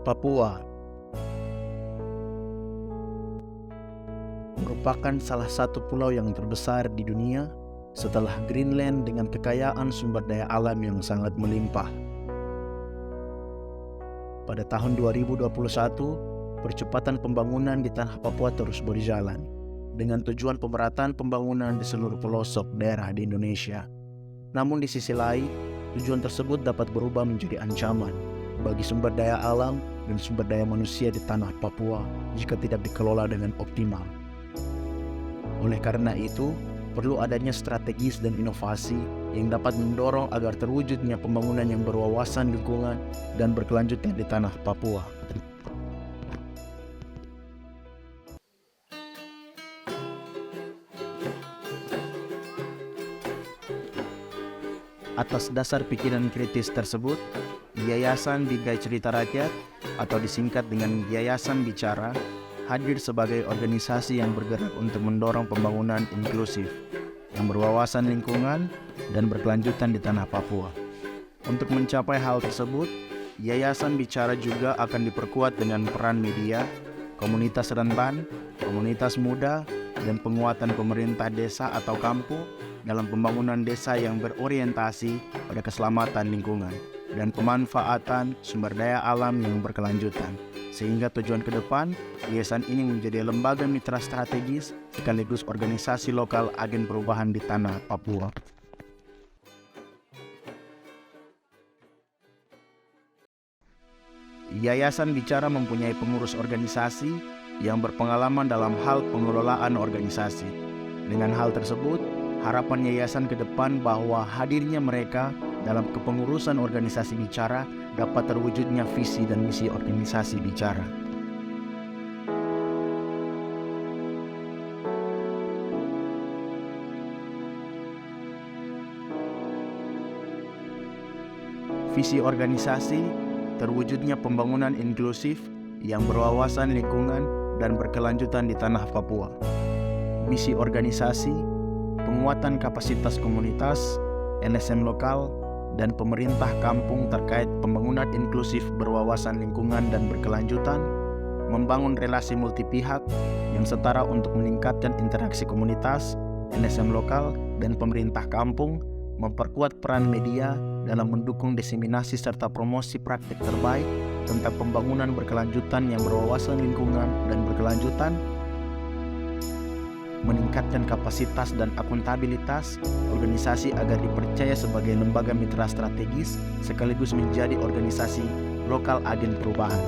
Papua merupakan salah satu pulau yang terbesar di dunia setelah Greenland dengan kekayaan sumber daya alam yang sangat melimpah. Pada tahun 2021, percepatan pembangunan di tanah Papua terus berjalan dengan tujuan pemerataan pembangunan di seluruh pelosok daerah di Indonesia. Namun di sisi lain, tujuan tersebut dapat berubah menjadi ancaman bagi sumber daya alam dan sumber daya manusia di tanah Papua jika tidak dikelola dengan optimal. Oleh karena itu, perlu adanya strategis dan inovasi yang dapat mendorong agar terwujudnya pembangunan yang berwawasan lingkungan dan berkelanjutan di tanah Papua. Atas dasar pikiran kritis tersebut, Yayasan Bingkai Cerita Rakyat atau disingkat dengan Yayasan Bicara hadir sebagai organisasi yang bergerak untuk mendorong pembangunan inklusif yang berwawasan lingkungan dan berkelanjutan di tanah Papua. Untuk mencapai hal tersebut, Yayasan Bicara juga akan diperkuat dengan peran media, komunitas rentan, komunitas muda, dan penguatan pemerintah desa atau kampung dalam pembangunan desa yang berorientasi pada keselamatan lingkungan dan pemanfaatan sumber daya alam yang berkelanjutan. Sehingga tujuan ke depan, yayasan ini menjadi lembaga mitra strategis sekaligus organisasi lokal agen perubahan di tanah Papua. Yayasan Bicara mempunyai pengurus organisasi yang berpengalaman dalam hal pengelolaan organisasi. Dengan hal tersebut, harapan yayasan ke depan bahwa hadirnya mereka dalam kepengurusan organisasi Bicara dapat terwujudnya visi dan misi organisasi Bicara. Visi organisasi terwujudnya pembangunan inklusif yang berwawasan lingkungan dan berkelanjutan di tanah Papua. Misi organisasi penguatan kapasitas komunitas, LSM lokal, dan pemerintah kampung terkait pembangunan inklusif berwawasan lingkungan dan berkelanjutan, membangun relasi multi pihak yang setara untuk meningkatkan interaksi komunitas, LSM lokal, dan pemerintah kampung, memperkuat peran media dalam mendukung diseminasi serta promosi praktik terbaik tentang pembangunan berkelanjutan yang berwawasan lingkungan dan berkelanjutan, meningkatkan kapasitas dan akuntabilitas organisasi agar dipercaya sebagai lembaga mitra strategis sekaligus menjadi organisasi lokal agen perubahan.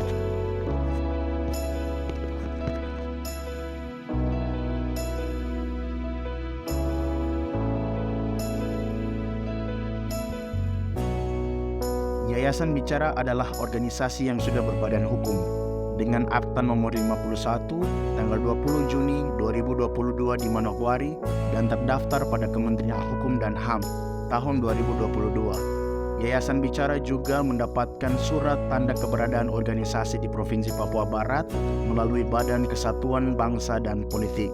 Yayasan Bicara adalah organisasi yang sudah berbadan hukum dengan Akta Nomor 51 tanggal 20 Juni 2022 di Manokwari dan terdaftar pada Kementerian Hukum dan HAM tahun 2022. Yayasan Bicara juga mendapatkan surat tanda keberadaan organisasi di Provinsi Papua Barat melalui Badan Kesatuan Bangsa dan Politik.